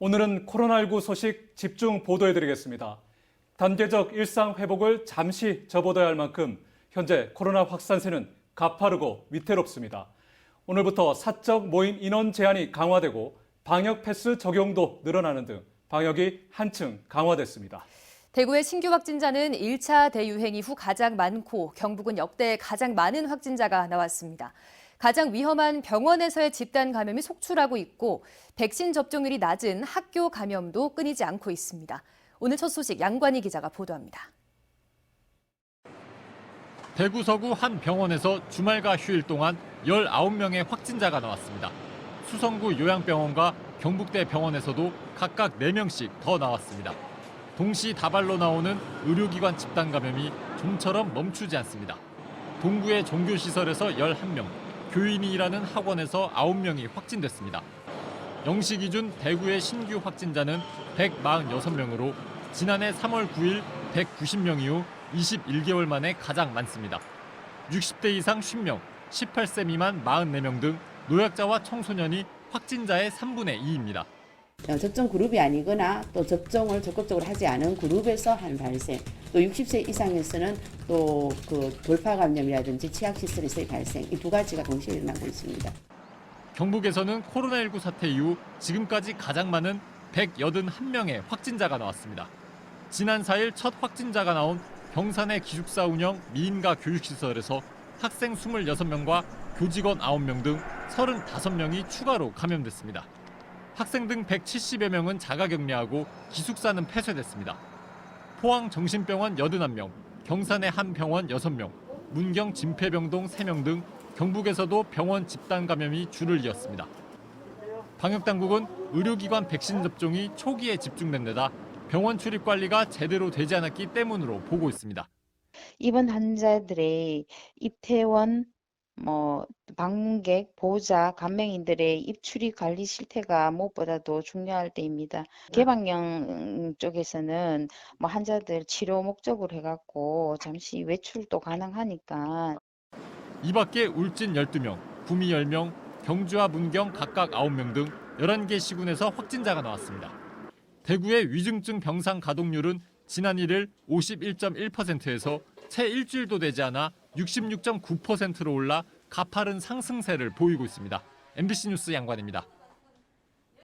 오늘은 코로나19 소식 집중 보도해드리겠습니다. 단계적 일상 회복을 잠시 접어둬야 할 만큼 현재 코로나 확산세는 가파르고 위태롭습니다. 오늘부터 사적 모임 인원 제한이 강화되고 방역 패스 적용도 늘어나는 등 방역이 한층 강화됐습니다. 대구의 신규 확진자는 1차 대유행 이후 가장 많고 경북은 역대 가장 많은 확진자가 나왔습니다. 가장 위험한 병원에서의 집단 감염이 속출하고 있고 백신 접종률이 낮은 학교 감염도 끊이지 않고 있습니다. 오늘 첫 소식 양관희 기자가 보도합니다. 대구 서구 한 병원에서 주말과 휴일 동안 19명의 확진자가 나왔습니다. 수성구 요양병원과 경북대 병원에서도 각각 4명씩 더 나왔습니다. 동시다발로 나오는 의료기관 집단 감염이 좀처럼 멈추지 않습니다. 동구의 종교시설에서 11명, 교인이 일하는 학원에서 9명이 확진됐습니다. 0시 기준 대구의 신규 확진자는 146명으로 지난해 3월 9일 190명 이후 21개월 만에 가장 많습니다. 60대 이상 50명, 18세 미만 44명 등 노약자와 청소년이 확진자의 3분의 2입니다. 접종 그룹이 아니거나 또 접종을 적극적으로 하지 않은 그룹에서 한 발생, 또 60세 이상에서는 또 그 돌파 감염이라든지 치약시설에서의 발생, 이 두 가지가 동시에 일어나고 있습니다. 경북에서는 코로나19 사태 이후 지금까지 가장 많은 181명의 확진자가 나왔습니다. 지난 4일 첫 확진자가 나온 경산의 기숙사 운영 미인가 교육시설에서 학생 26명과 교직원 9명 등 35명이 추가로 감염됐습니다. 학생 등 170여 명은 자가격리하고 기숙사는 폐쇄됐습니다. 포항 정신병원 81명, 경산의 한 병원 6명, 문경 진폐병동 3명 등 경북에서도 병원 집단 감염이 줄을 이었습니다. 방역당국은 의료기관 백신 접종이 초기에 집중된 데다 병원 출입 관리가 제대로 되지 않았기 때문으로 보고 있습니다. 입원 환자들의 입퇴원, 방문객, 보호자, 간병인들의 입출입 관리 실태가 무엇보다도 중요할 때입니다. 개방형 쪽에서는 환자들 치료 목적으로 해갖고 잠시 외출도 가능하니까. 이 밖에 울진 12명, 구미 10명, 경주와 문경 각각 9명 등 11개 시군에서 확진자가 나왔습니다. 대구의 위중증 병상 가동률은 지난 1일 51.1%에서 채 일주일도 되지 않아 66.9%로 올라 가파른 상승세를 보이고 있습니다. MBC 뉴스 양관입니다.